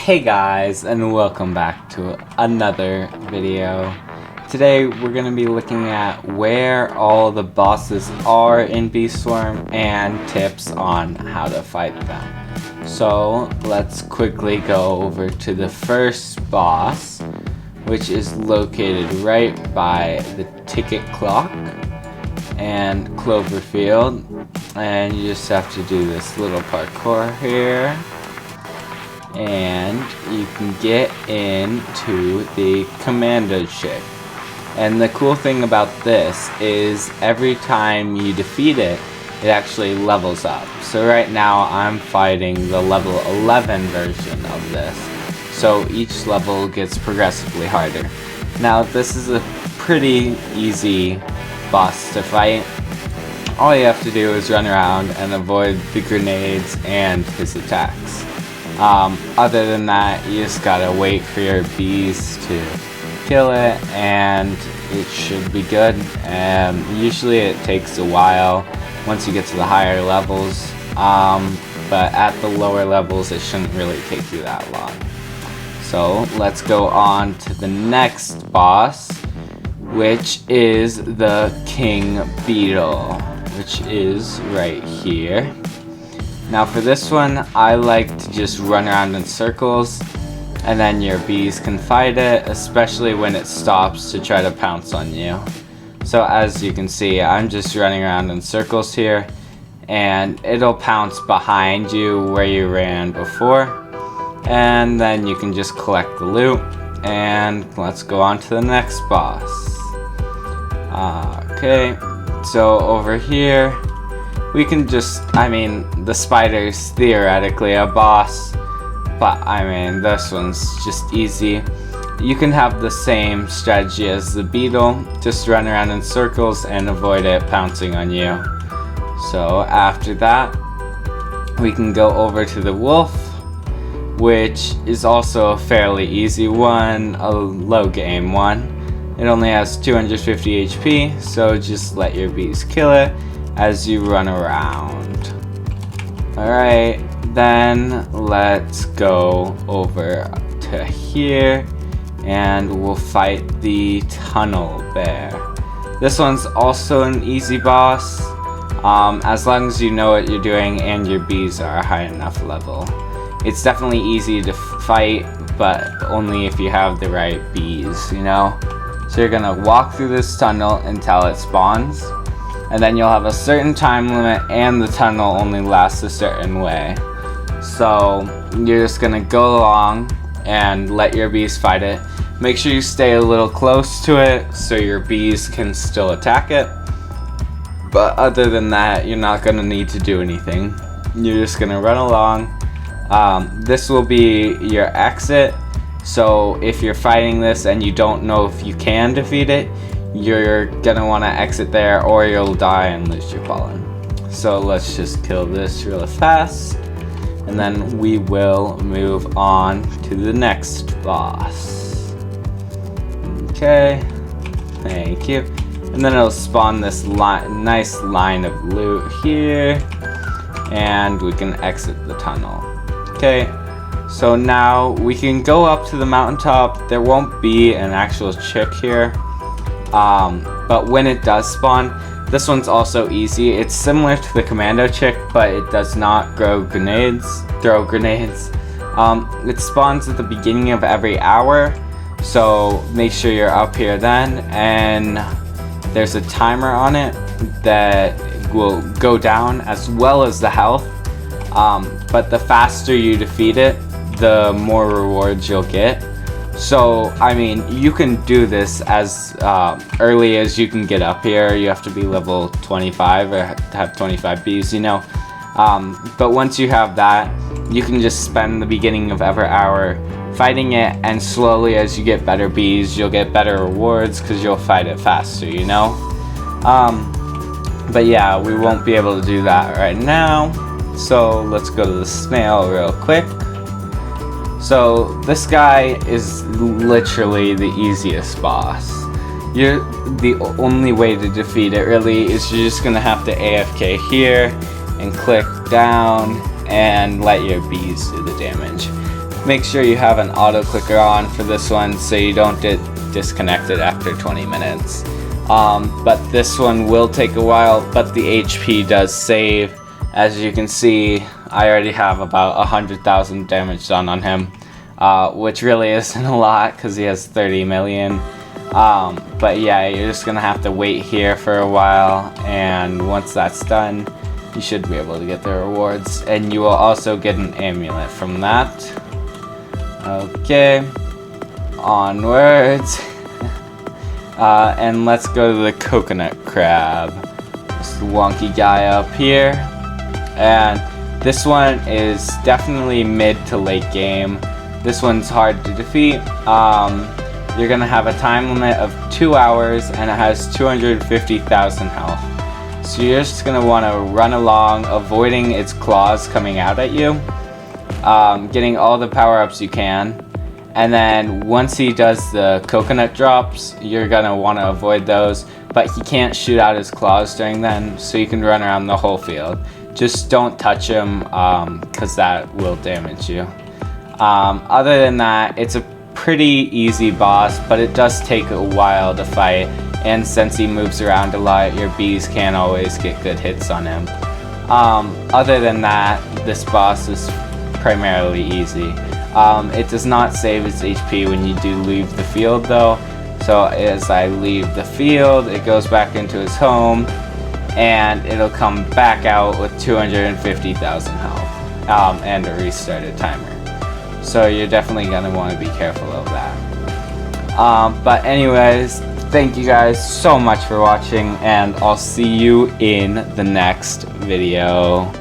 Hey guys, and welcome back to another video. Today we're going to be looking at where all the bosses are in Bee Swarm and tips on how to fight them. So let's quickly go over to the first boss, which is located right by the ticket clock and Cloverfield, and you just have to do this little parkour here. And you can get into the commando chick. And the cool thing about this is every time you defeat it, it actually levels up. So right now I'm fighting the level 11 version of this. So each level gets progressively harder. Now this is a pretty easy boss to fight. All you have to do is run around and avoid the grenades and his attacks. Other than that, you just gotta wait for your bees to kill it and it should be good. Usually it takes a while once you get to the higher levels, but at the lower levels it shouldn't really take you that long. So let's go on to the next boss, which is the King Beetle, which is right here. Now for this one, I like to just run around in circles, and then your bees can fight it, especially when it stops to try to pounce on you. So as you can see, I'm just running around in circles here, and it'll pounce behind you where you ran before, and then you can just collect the loot, and let's go on to the next boss. Okay, so over here, we can just, the spider's theoretically a boss, but this one's just easy. You can have the same strategy as the beetle, just run around in circles and avoid it pouncing on you. So after that, we can go over to the wolf, which is also a fairly easy one, a low game one. It only has 250 HP, so just let your bees kill it as you run around. Alright, then let's go over to here and we'll fight the tunnel bear. This one's also an easy boss, as long as you know what you're doing and your bees are a high enough level. It's definitely easy to fight, but only if you have the right bees, you know? So you're gonna walk through this tunnel until it spawns, and then you'll have a certain time limit and the tunnel only lasts a certain way. So you're just gonna go along and let your bees fight it. Make sure you stay a little close to it so your bees can still attack it. But other than that, you're not gonna need to do anything. You're just gonna run along. This will be your exit. So if you're fighting this and you don't know if you can defeat it, you're gonna want to exit there or you'll die and lose your pollen. So let's just kill this really fast, and then we will move on to the next boss. Okay, thank you. And then it'll spawn this nice line of loot here, and we can exit the tunnel. Okay, so now we can go up to the mountaintop. There won't be an actual chick here. But when it does spawn, this one's also easy. It's similar to the commando chick, but it does not throw grenades. It spawns at the beginning of every hour, so make sure you're up here then, and there's a timer on it that will go down as well as the health, but the faster you defeat it, the more rewards you'll get. So, you can do this as early as you can get up here. You have to be level 25 or have 25 bees, you know. But once you have that, you can just spend the beginning of every hour fighting it, and slowly as you get better bees, you'll get better rewards because you'll fight it faster, you know. But yeah, we won't be able to do that right now. So let's go to the snail real quick. So this guy is literally the easiest boss. The only way to defeat it really is you're just gonna have to AFK here and click down and let your bees do the damage. Make sure you have an auto clicker on for this one so you don't get disconnected after 20 minutes. But this one will take a while, but the HP does save. As you can see, I already have about 100,000 damage done on him, which really isn't a lot because he has 30 million. But yeah, you're just gonna have to wait here for a while, and once that's done, you should be able to get the rewards, and you will also get an amulet from that. Okay, onwards. And let's go to the coconut crab. This wonky guy up here. And this one is definitely mid to late game. This one's hard to defeat. You're gonna have a time limit of 2 hours, and it has 250,000 health. So you're just gonna wanna run along, avoiding its claws coming out at you, getting all the power-ups you can. And then once he does the coconut drops, you're gonna want to avoid those, but he can't shoot out his claws during then, so you can run around the whole field. Just don't touch him, because that will damage you. Other than that, it's a pretty easy boss, but it does take a while to fight, and since he moves around a lot, your bees can't always get good hits on him. Other than that, this boss is primarily easy. It does not save its HP when you do leave the field though. So as I leave the field, it goes back into its home, and it'll come back out with 250,000 health, and a restarted timer. So you're definitely gonna want to be careful of that. But anyways, thank you guys so much for watching, and I'll see you in the next video.